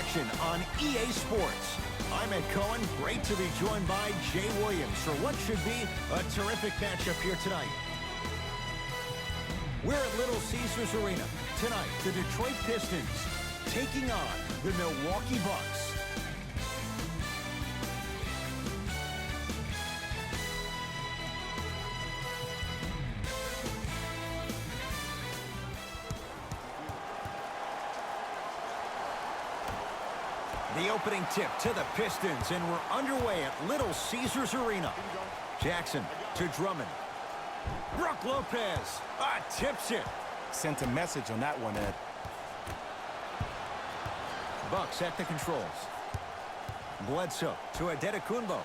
action on EA Sports. I'm Ed Cohen. Great to be joined by Jay Williams for what should be a terrific matchup here tonight. We're at Little Caesars Arena. Tonight, the Detroit Pistons taking on the Milwaukee Bucks. The opening tip to the Pistons, and we're underway at Little Caesars Arena. Jackson to Drummond. Brook Lopez tips it. Sent a message on that one, Ed. Bucks at the controls. Bledsoe to Adetokunbo.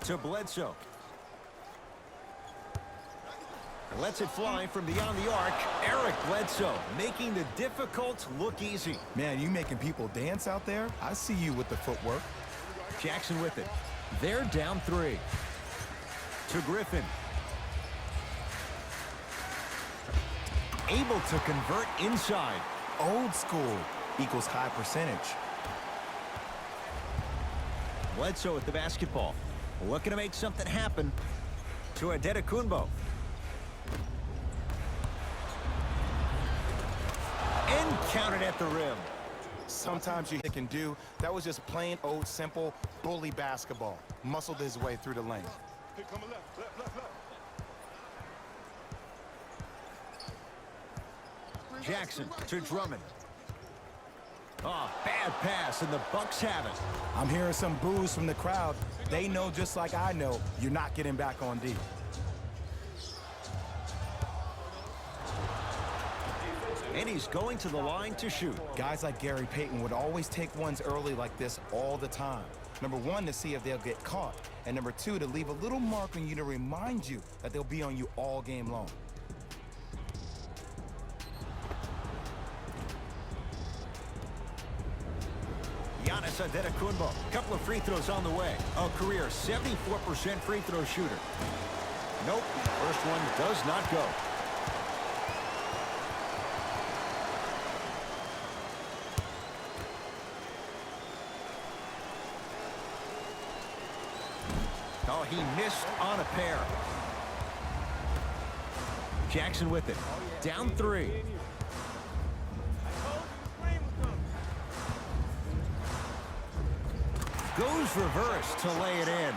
To Bledsoe. Lets it fly from beyond the arc. Eric Bledsoe making the difficult look easy. Man, you making people dance out there? I see you with the footwork. Jackson with it. They're down 3. To Griffin. Able to convert inside. Old school equals high percentage. Bledsoe with the basketball. Looking to make something happen. To Adetokunbo. And counted at the rim. Sometimes you can do. That was just plain old simple bully basketball. Muscled his way through the lane. Jackson to Drummond. Bad pass, and the Bucks have it. I'm hearing some boos from the crowd. They know just like I know you're not getting back on D. And he's going to the line to shoot. Guys like Gary Payton would always take ones early like this all the time. Number 1, to see if they'll get caught. And number 2, to leave a little mark on you to remind you that they'll be on you all game long. Giannis Adetokunbo. Couple of free throws on the way. A career 74% free throw shooter. Nope. First one does not go. Oh, he missed on a pair. Jackson with it. Down 3. Goes reverse to lay it in.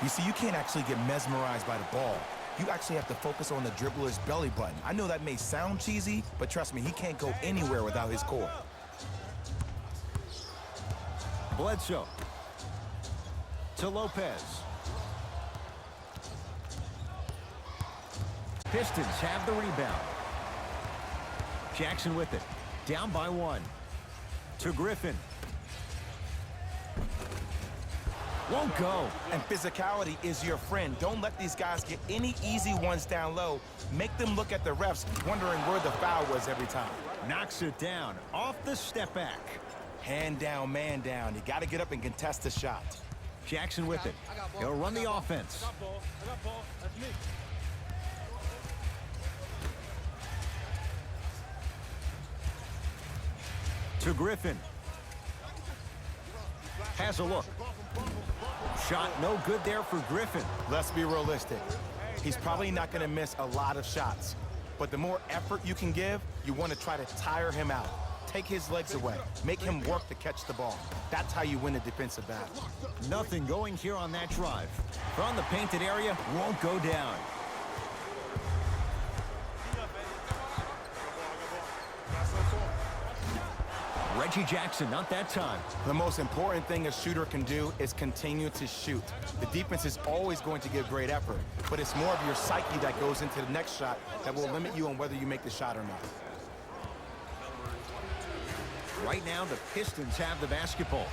You see, you can't actually get mesmerized by the ball. You actually have to focus on the dribbler's belly button. I know that may sound cheesy, but trust me, he can't go anywhere without his core. Bledsoe to Lopez. Pistons have the rebound. Jackson with it. Down by 1. To Griffin. Won't go. And physicality is your friend. Don't let these guys get any easy ones down low. Make them look at the refs, wondering where the foul was every time. Knocks it down off the step back. Hand down, man down. You got to get up and contest the shot. Jackson with it. He'll run the offense. To Griffin. Has a look. Shot no good there for Griffin. Let's be realistic. He's probably not going to miss a lot of shots. But the more effort you can give, you want to try to tire him out. Take his legs away. Make him work to catch the ball. That's how you win a defensive battle. Nothing going here on that drive. From the painted area, won't go down. Reggie Jackson, not that time. The most important thing a shooter can do is continue to shoot. The defense is always going to give great effort, but it's more of your psyche that goes into the next shot that will limit you on whether you make the shot or not. Right now, the Pistons have the basketball.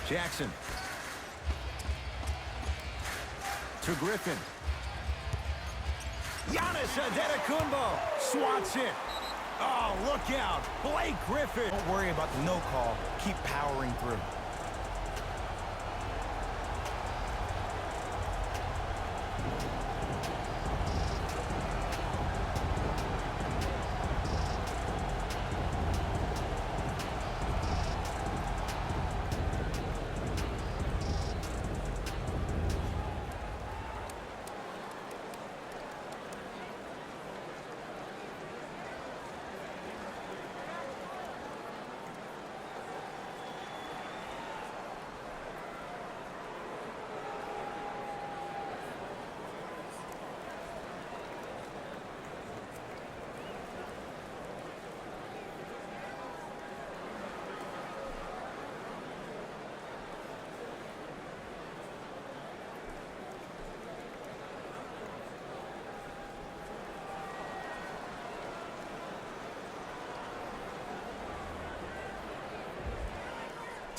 Jackson. To Griffin. Giannis Adetokunbo swats it. Oh, look out. Blake Griffin. Don't worry about the no call. Keep powering through.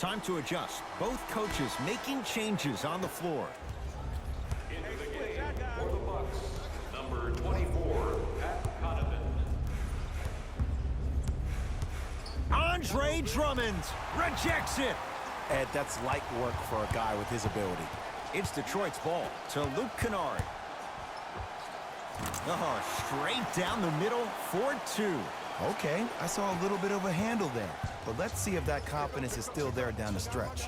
Time to adjust. Both coaches making changes on the floor. Into the game for the Bucks, number 24, Pat Connaughton. Andre Drummond rejects it. Ed, that's light work for a guy with his ability. It's Detroit's ball to Luke Kennard. Oh, straight down the middle, 4-2. Okay, I saw a little bit of a handle there, but let's see if that confidence is still there down the stretch.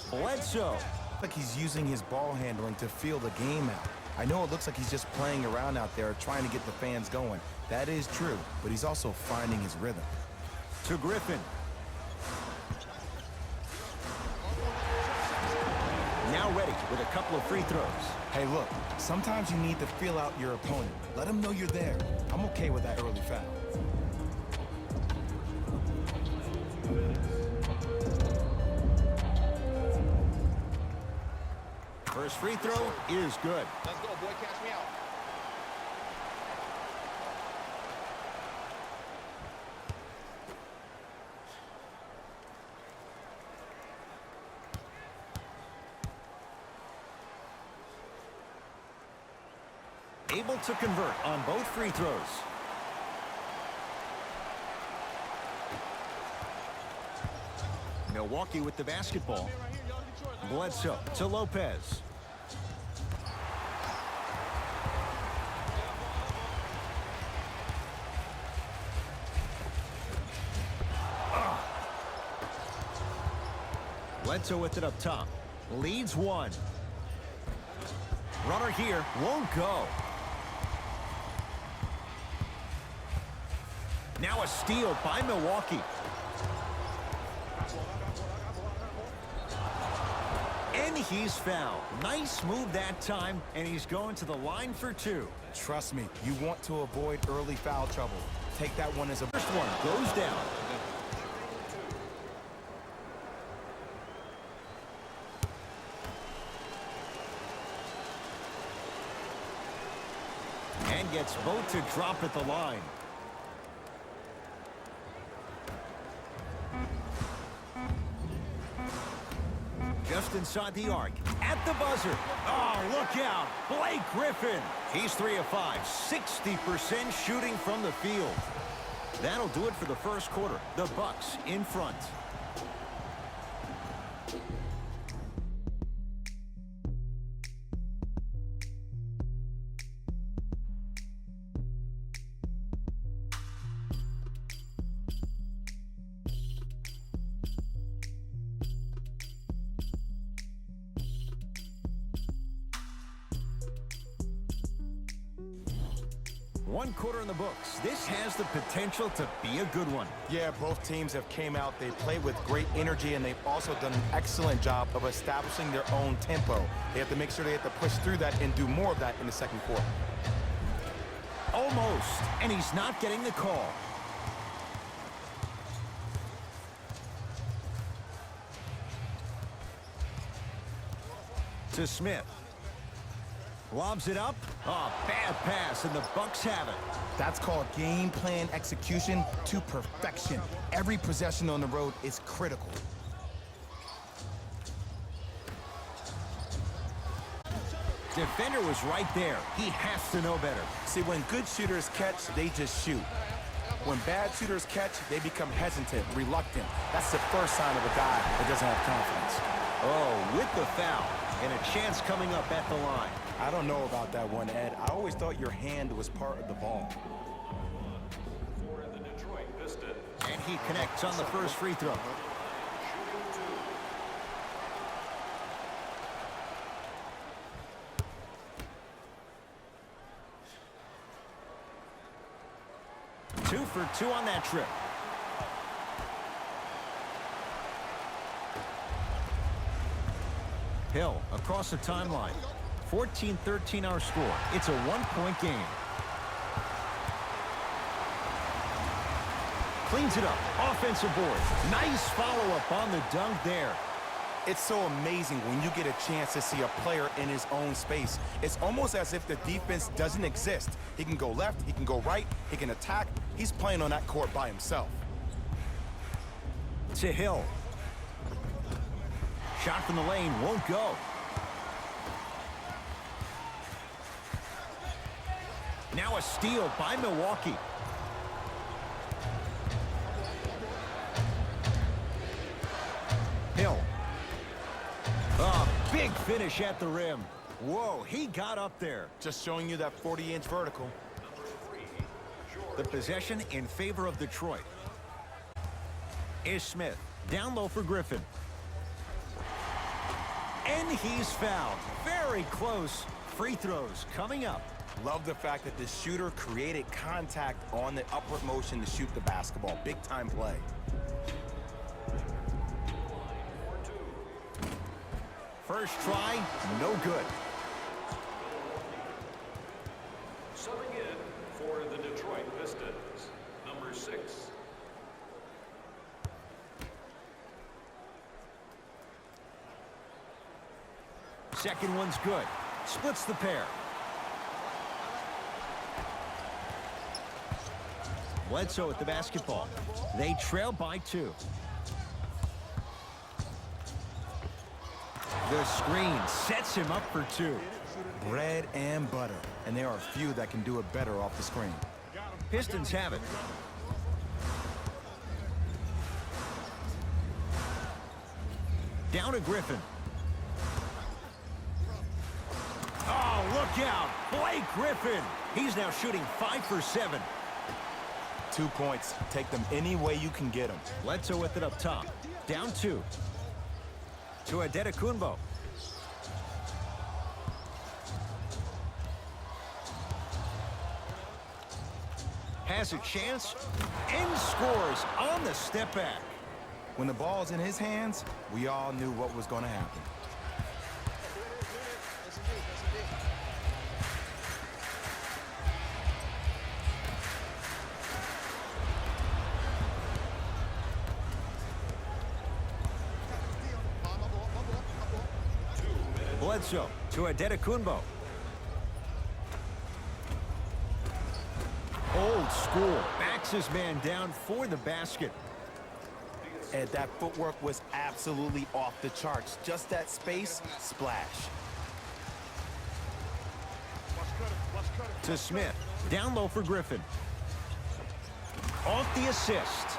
Bledsoe. Like he's using his ball handling to feel the game out. I know it looks like he's just playing around out there trying to get the fans going. That is true, but he's also finding his rhythm. To Griffin. Now ready with a couple of free throws. Hey, look, sometimes you need to feel out your opponent. Let him know you're there. I'm okay with that early foul. First free throw is good. Let's go, boy. Catch me out. Able to convert on both free throws. Milwaukee with the basketball. Bledsoe to Lopez. Bledsoe with it up top. Leads one. Runner here won't go. Now a steal by Milwaukee. And he's fouled. Nice move that time, and he's going to the line for two. Trust me, you want to avoid early foul trouble. Take that one as a... First one goes down. And gets both to drop at the line. Just inside the arc, at the buzzer. Oh, look out, Blake Griffin. He's 3 of 5, 60% shooting from the field. That'll do it for the first quarter. The Bucks in front. One quarter in the books. This has the potential to be a good one. Yeah, both teams have came out. They play with great energy, and they've also done an excellent job of establishing their own tempo. They have to make sure they have to push through that and do more of that in the second quarter. Almost, and he's not getting the call. To Smith. Lobs it up. Oh, bad pass, and the Bucks have it. That's called game plan execution to perfection. Every possession on the road is critical. Defender was right there. He has to know better. See, when good shooters catch, they just shoot. When bad shooters catch, they become hesitant, reluctant. That's the first sign of a guy that doesn't have confidence. Oh, with the foul, and a chance coming up at the line. I don't know about that one, Ed. I always thought your hand was part of the ball. For the Detroit Piston. And he connects on the first free throw. Two for two on that trip. Hill across the timeline. 14-13 our score. It's a one-point game. Cleans it up. Offensive board. Nice follow-up on the dunk there. It's so amazing when you get a chance to see a player in his own space. It's almost as if the defense doesn't exist. He can go left, he can go right, he can attack. He's playing on that court by himself. To Hill. Shot from the lane won't go. Now a steal by Milwaukee. Hill. A big finish at the rim. Whoa, he got up there. Just showing you that 40-inch vertical. The possession in favor of Detroit. Is Smith. Down low for Griffin. And he's fouled. Very close. Free throws coming up. Love the fact that the shooter created contact on the upward motion to shoot the basketball. Big time play. First try, no good. Subbing in for the Detroit Pistons, number 6. Second one's good. Splits the pair. Bledsoe at the basketball. They trail by 2. The screen sets him up for 2. Bread and butter. And there are a few that can do it better off the screen. Pistons have it. Down to Griffin. Oh, look out. Blake Griffin. He's now shooting 5 for 7. 2 points. Take them any way you can get them. Bledsoe with it up top. Down 2. To Adetokunbo. Has a chance and scores on the step back. When the ball's in his hands, we all knew what was going to happen. Bledsoe to Adetokunbo. Old school. Backs his man down for the basket. And that footwork was absolutely off the charts. Just that space, splash. To Smith. Down low for Griffin. Off the assist.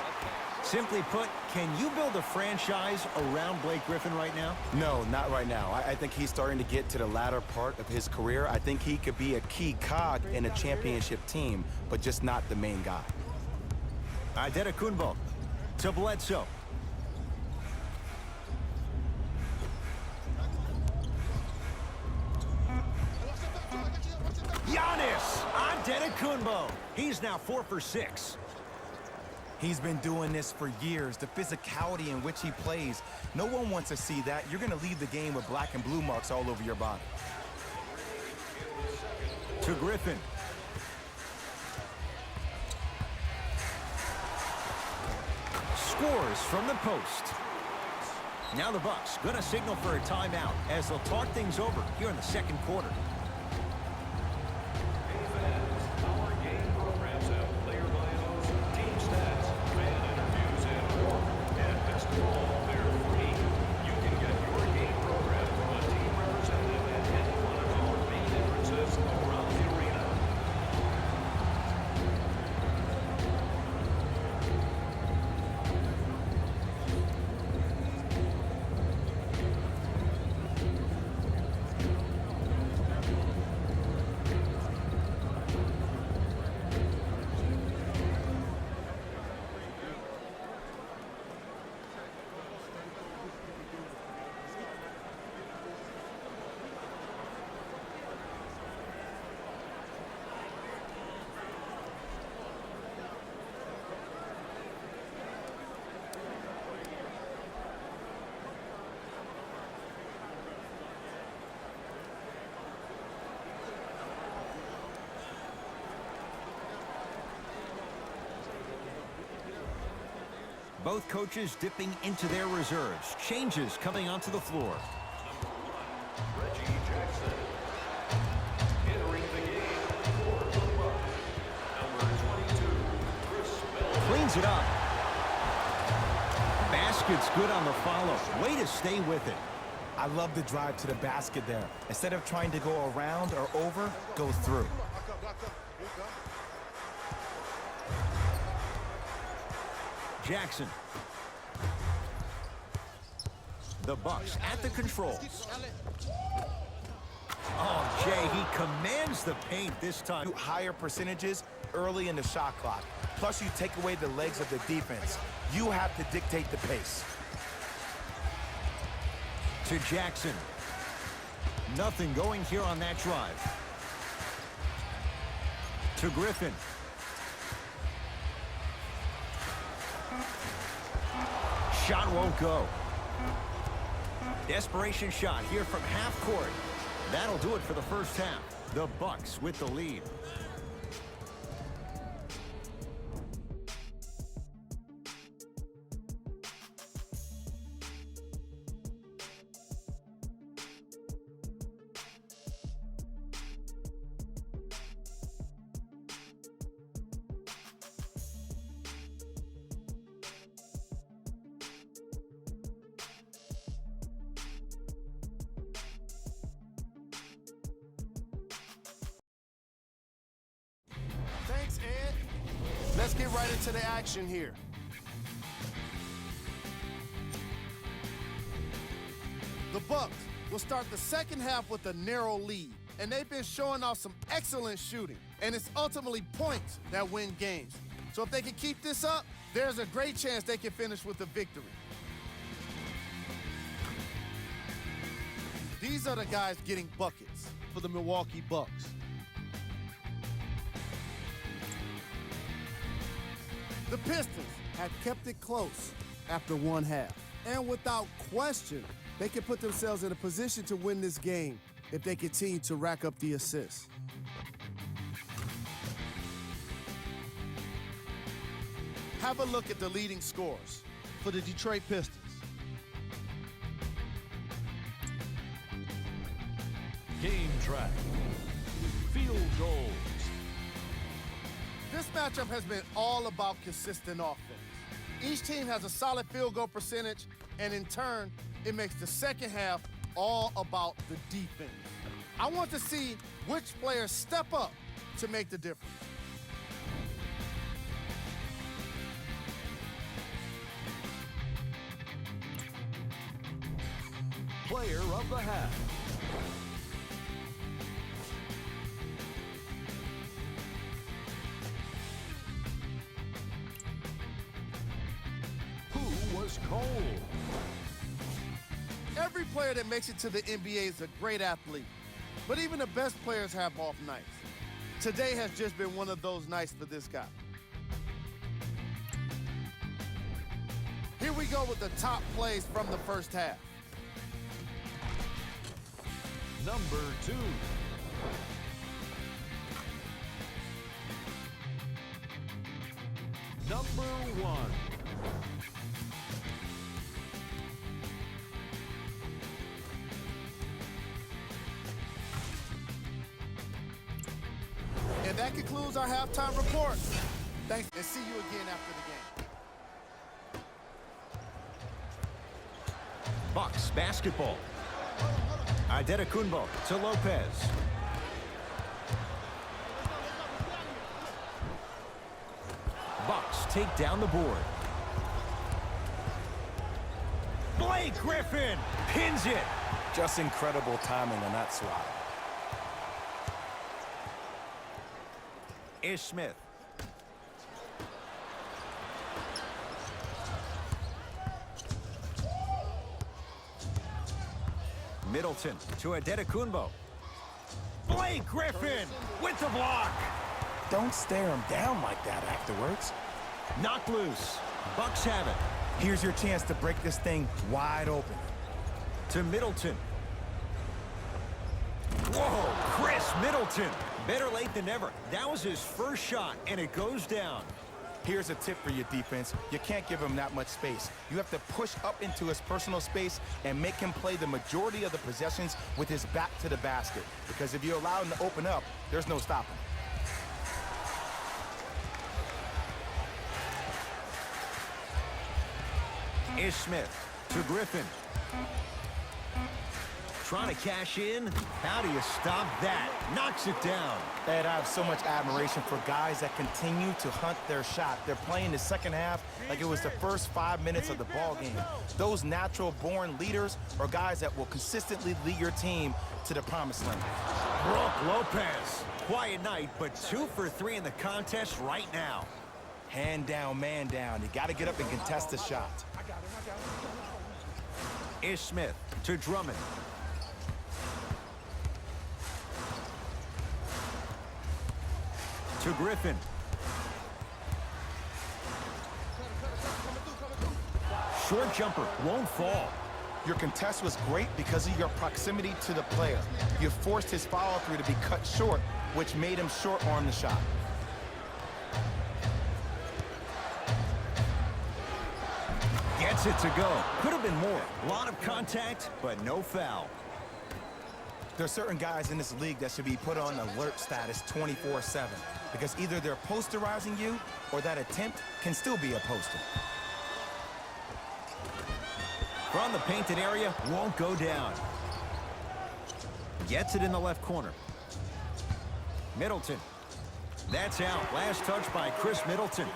Simply put, can you build a franchise around Blake Griffin right now? No, not right now. I think he's starting to get to the latter part of his career. I think he could be a key cog in a championship team, but just not the main guy. Adetokunbo to Bledsoe. Giannis Adetokunbo. He's now 4 for 6. He's been doing this for years. The physicality in which he plays, no one wants to see that. You're going to leave the game with black and blue marks all over your body. To Griffin. Scores from the post. Now the Bucks going to signal for a timeout as they'll talk things over here in the second quarter. Both coaches dipping into their reserves. Changes coming onto the floor. Reggie Jackson. Entering the game for the Bucks. Number 22, Chris Bell. Cleans it up. basket's good on the follow. Way to stay with it. I love the drive to the basket there. Instead of trying to go around or over, go through. Jackson. The Bucks at the controls. Oh, Jay, he commands the paint this time. Higher percentages early in the shot clock. Plus, you take away the legs of the defense. You have to dictate the pace. To Jackson. Nothing going here on that drive. To Griffin. Shot won't go. Desperation shot here from half court. That'll do it for the first half. The Bucks with the lead. Thanks, Ed. Let's get right into the action here. The Bucks will start the second half with a narrow lead, and they've been showing off some excellent shooting, and it's ultimately points that win games. So if they can keep this up, there's a great chance they can finish with a victory. These are the guys getting buckets for the Milwaukee Bucks. The Pistons have kept it close after one half. And without question, they can put themselves in a position to win this game if they continue to rack up the assists. Have a look at the leading scorers for the Detroit Pistons. Game track. Field goals. This matchup has been all about consistent offense. Each team has a solid field goal percentage, and in turn, it makes the second half all about the defense. I want to see which players step up to make the difference. Player of the half. Who was cold? Every player that makes it to the NBA is a great athlete, but even the best players have off nights. Today has just been one of those nights for this guy. Here we go with the top plays from the first half. Number 2. Number 1. And that concludes our halftime report. Thanks, and see you again after the game. Bucks basketball. Adetokunbo to Lopez. Bucks take down the board. Blake Griffin pins it. Just incredible timing on that swat. Ish Smith. Middleton to Adetokunbo. Blake Griffin with the block. Don't stare him down like that afterwards. Knocked loose. Bucks have it. Here's your chance to break this thing wide open. To Middleton. Whoa, Chris Middleton. Better late than never. That was his first shot, and it goes down. Here's a tip for your defense. You can't give him that much space. You have to push up into his personal space and make him play the majority of the possessions with his back to the basket. Because if you allow him to open up, there's no stopping. Ish Smith to Griffin. Trying to cash in. How do you stop that? Knocks it down. Ed, I have so much admiration for guys that continue to hunt their shot. They're playing the second half like it was the first 5 minutes of the ball game. Those natural-born leaders are guys that will consistently lead your team to the promised land. Brook Lopez. Quiet night, but 2 for 3 in the contest right now. Hand down, man down. You got to get up and contest the shot. Ish Smith to Drummond. To Griffin. Short jumper won't fall. Your contest was great because of your proximity to the player. You forced his follow-through to be cut short, which made him short-arm the shot. Gets it to go. Could have been more. A lot of contact, but no foul. There are certain guys in this league that should be put on alert status 24/7 because either they're posterizing you or that attempt can still be a poster. From the painted area, won't go down. Gets it in the left corner. Middleton. That's out. Last touch by Chris Middleton.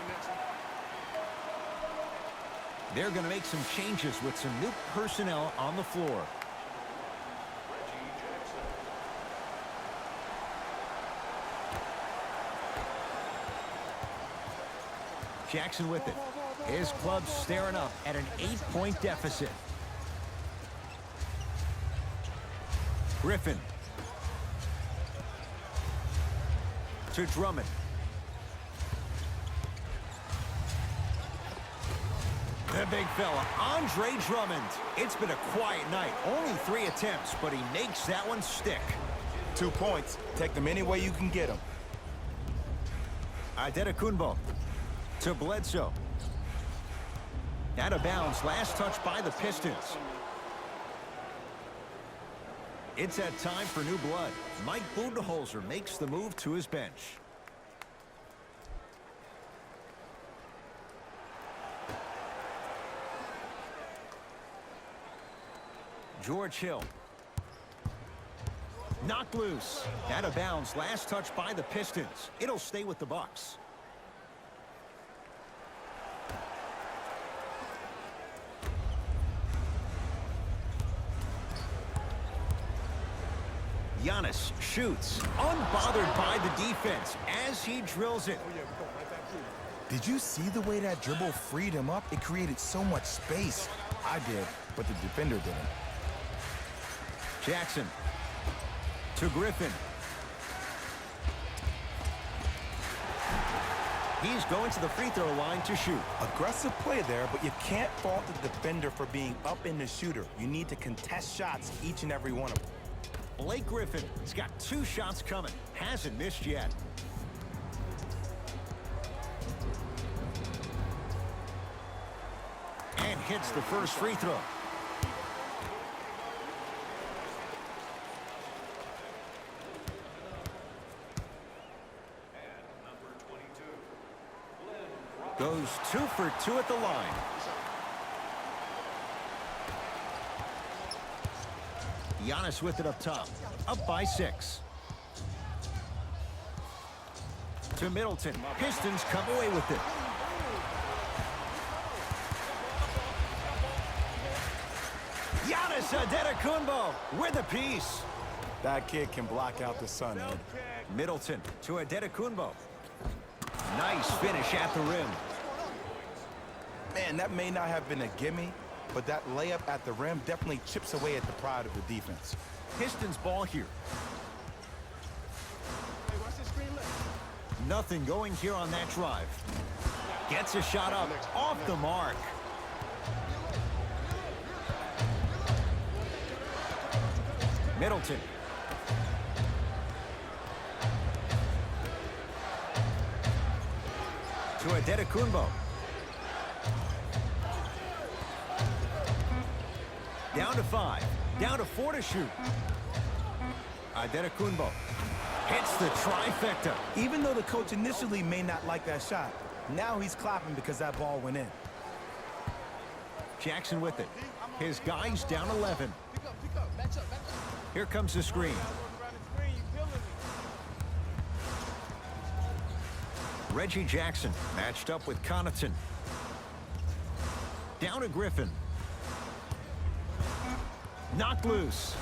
They're going to make some changes with some new personnel on the floor. Jackson with it. His club staring up at an 8-point deficit. Griffin. To Drummond. The big fella, Andre Drummond. It's been a quiet night. Only 3 attempts, but he makes that one stick. 2 points. Take them any way you can get them. Adetokunbo to Bledsoe. Out of bounds. Last touch by the Pistons. It's that time for new blood. Mike Budenholzer makes the move to his bench. George Hill. Knocked loose. Out of bounds. Last touch by the Pistons. It'll stay with the Bucks. Giannis shoots, unbothered by the defense as he drills it. Did you see the way that dribble freed him up? It created so much space. I did, but the defender didn't. Jackson to Griffin. He's going to the free throw line to shoot. Aggressive play there, but you can't fault the defender for being up in the shooter. You need to contest shots, each and every one of them. Blake Griffin has got 2 shots coming. Hasn't missed yet. And hits the first free throw. Goes 2 for 2 at the line. Giannis with it up top. Up by 6. To Middleton. Pistons come away with it. Giannis Adetokunbo with a piece. That kid can block out the sun, Ed. Middleton to Adetokunbo. Nice finish at the rim. Man, that may not have been a gimme, but that layup at the rim definitely chips away at the pride of the defense. Pistons ball here. Nothing going here on that drive. Gets a shot up off the mark. Middleton. To Adetokunbo. Down to 5. Down to 4 to shoot. Adetokunbo hits the trifecta. Even though the coach initially may not like that shot, now he's clapping because that ball went in. Jackson with it. His guy's down 11. Pick up. Match up. Here comes the screen. Reggie Jackson matched up with Connaughton. Down to Griffin. Knocked loose.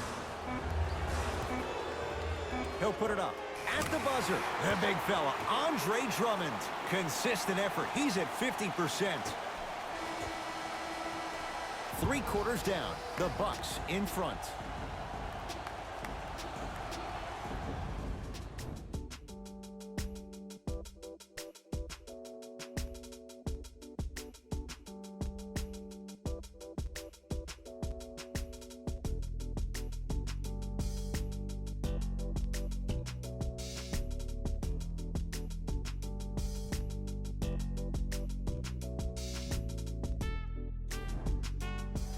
He'll put it up at the buzzer. The big fella, Andre Drummond. Consistent effort. He's at 50%. 3 quarters down. The Bucks in front.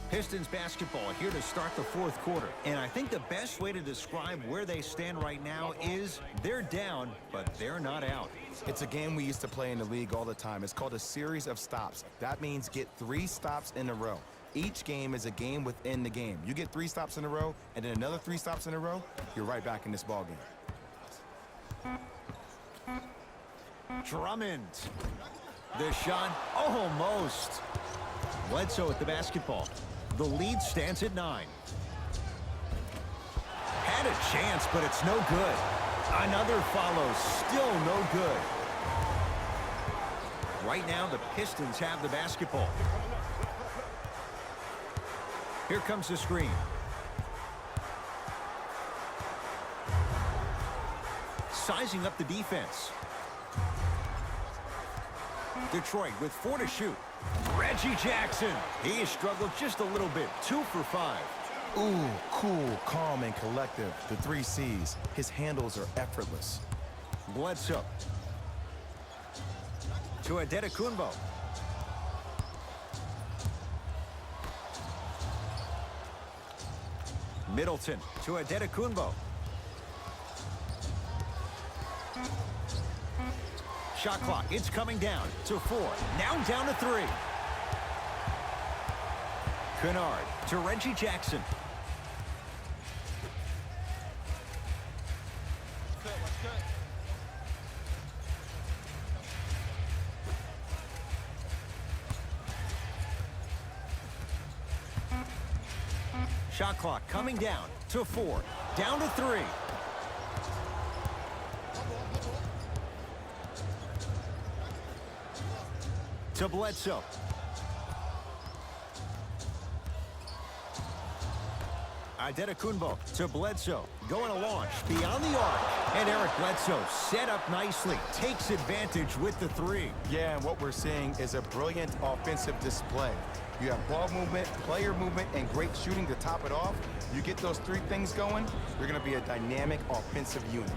Pistons basketball here to start the 4th quarter. And I think the best way to describe where they stand right now is they're down, but they're not out. It's a game we used to play in the league all the time. It's called a series of stops. That means get 3 stops in a row. Each game is a game within the game. You get 3 stops in a row, and then another 3 stops in a row, you're right back in this ball game. Drummond. The shot, almost. Bledsoe at the basketball. The lead stands at 9. Had a chance, but it's no good. Another follows, still no good. Right now, the Pistons have the basketball. Here comes the screen. Sizing up the defense. Detroit with 4 to shoot. Reggie Jackson. He has struggled just a little bit. 2 for 5. Ooh, cool, calm, and collective. The 3 C's. His handles are effortless. Bledsoe. To Adetokunbo. Middleton to Adetokunbo. Shot clock, it's coming down to 4. Now down to 3. Kennard to Reggie Jackson. Shot clock coming down to 4. Down to 3. To Bledsoe. Adetokunbo to Bledsoe. Going to launch beyond the arc. And Eric Bledsoe set up nicely. Takes advantage with the 3. Yeah, and what we're seeing is a brilliant offensive display. You have ball movement, player movement, and great shooting to top it off. You get those 3 things going, you're going to be a dynamic offensive unit.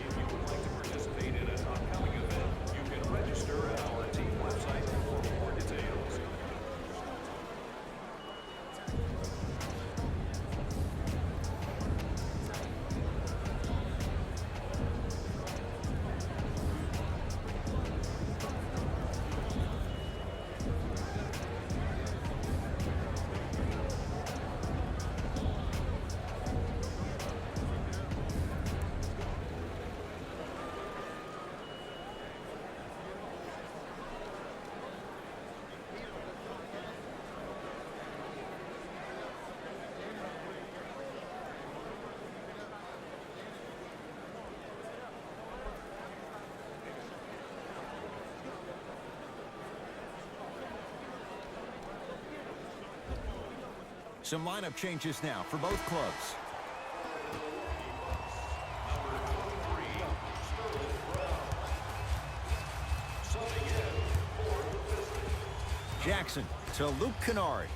If you would like to participate in an upcoming event, you can register at our team website for more details. Some lineup changes now for both clubs. Jackson to Luke Kennard.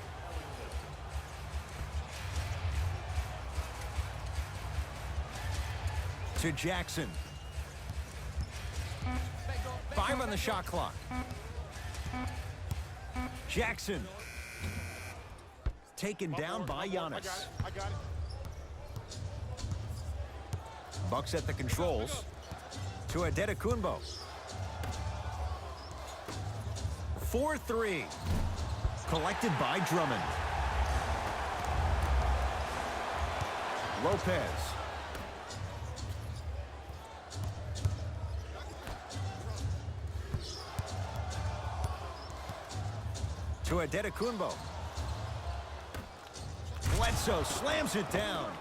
To Jackson. 5 on the shot clock. Jackson. Taken down by Giannis. I got it. Bucks at the controls. To Adetokunbo. 4-3. Collected by Drummond. Lopez. To Adetokunbo. Bledsoe slams it down.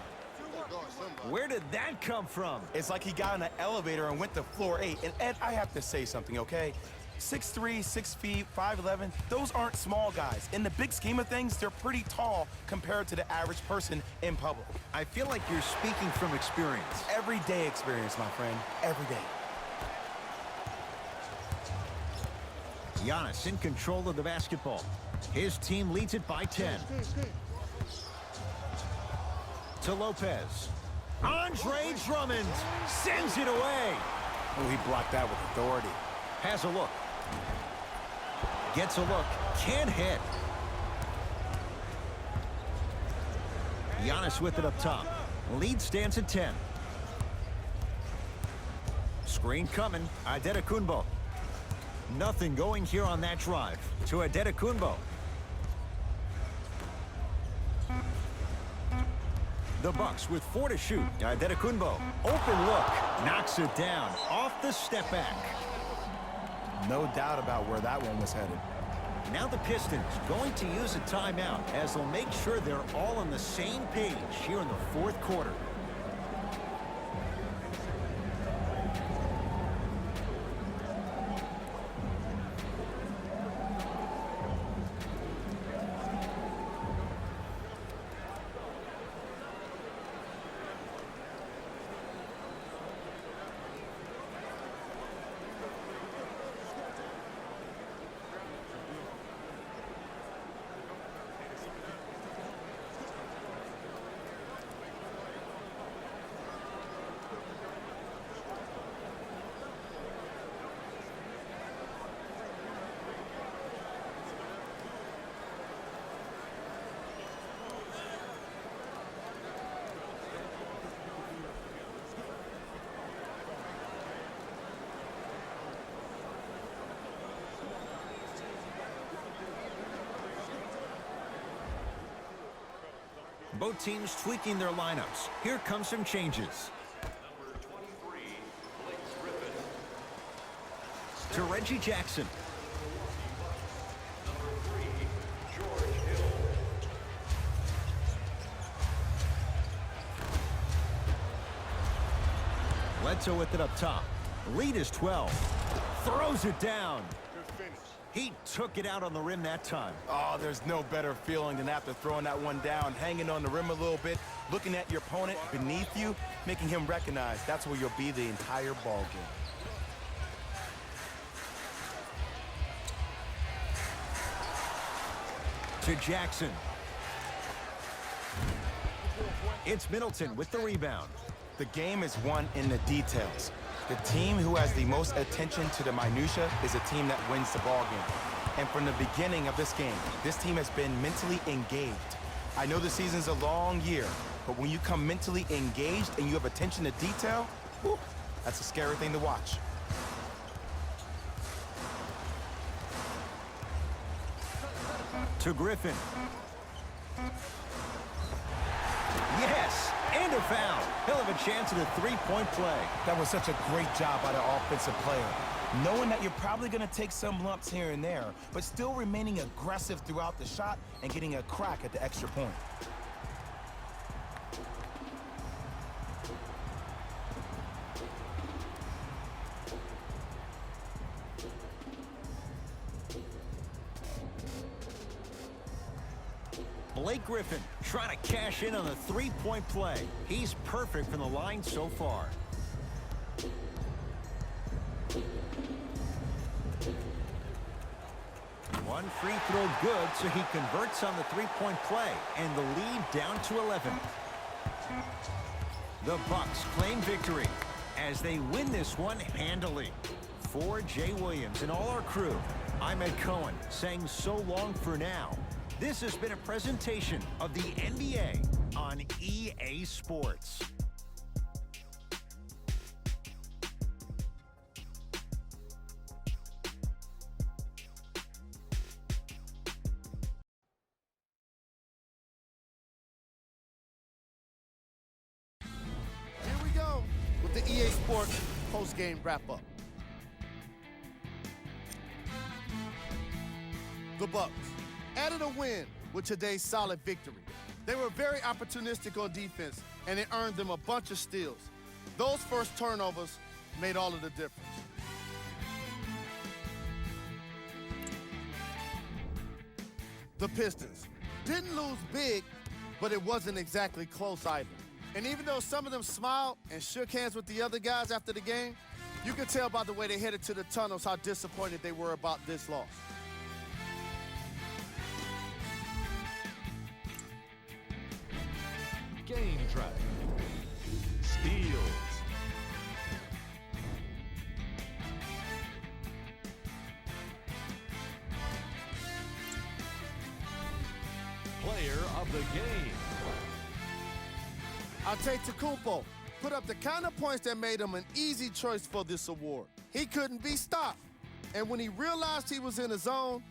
Where did that come from? It's like he got in an elevator and went to floor 8. And Ed, I have to say something, okay? 6'3", 6 feet, 5'11", those aren't small guys. In the big scheme of things, they're pretty tall compared to the average person in public. I feel like you're speaking from experience. Everyday experience, my friend. Every day. Giannis in control of the basketball. His team leads it by 10. To Lopez. Andre Drummond sends it away. Oh, he blocked that with authority. Has a look. Gets a look. Can't hit. Giannis with it up top. Lead stands at 10. Screen coming. Adetokunbo. Nothing going here on that drive. To Adetokunbo. The Bucks with 4 to shoot. Adetokunbo. Open look. Knocks it down. Off the step back. No doubt about where that one was headed. Now the Pistons going to use a timeout as they'll make sure they're all on the same page here in the fourth quarter. Both teams tweaking their lineups. Here come some changes. Number 23, Blake Griffin. To Reggie Jackson. Number 3, George Hill. Bledsoe with it up top. Lead is 12. Throws it down. He took it out on the rim that time. Oh, there's no better feeling than after throwing that one down, hanging on the rim a little bit, looking at your opponent beneath you, making him recognize that's where you'll be the entire ball game. To Jackson. It's Middleton with the rebound. The game is won in the details. The team who has the most attention to the minutia is a team that wins the ball game. And from the beginning of this game, this team has been mentally engaged. I know the season's a long year, but when you come mentally engaged and you have attention to detail, whew, that's a scary thing to watch. To Griffin. Yes, and a foul. He'll have a chance at a three-point play. That was such a great job by the offensive player. Knowing that you're probably going to take some lumps here and there, but still remaining aggressive throughout the shot and getting a crack at the extra point. Blake Griffin trying to cash in on the three-point play. He's perfect from the line so far. One free throw good, so he converts on the three-point play, and the lead down to 11. The Bucks claim victory as they win this one handily. For Jay Williams and all our crew, I'm Ed Cohen saying so long for now. This has been a presentation of the NBA on EA Sports. Sports post-game wrap-up. The Bucks added a win with today's solid victory. They were very opportunistic on defense, and it earned them a bunch of steals. Those first turnovers made all of the difference. The Pistons didn't lose big, but it wasn't exactly close either. And even though some of them smiled and shook hands with the other guys after the game, you could tell by the way they headed to the tunnels how disappointed they were about this loss. Game track. Steals. Player of the game. Antetokounmpo put up the kind of points that made him an easy choice for this award. He couldn't be stopped. And when he realized he was in the zone,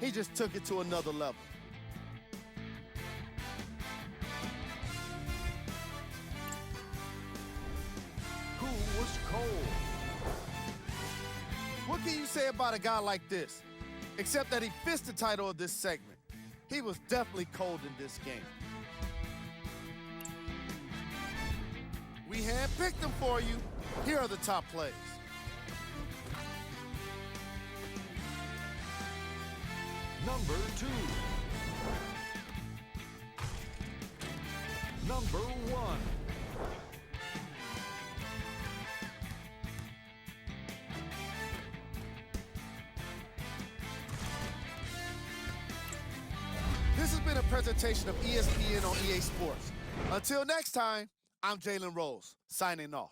he just took it to another level. Who was cold? What can you say about a guy like this? Except that he fits the title of this segment. He was definitely cold in this game. We handpicked them for you. Here are the top plays. Number 2. Number 1. This has been a presentation of ESPN on EA Sports. Until next time, I'm Jalen Rose, signing off.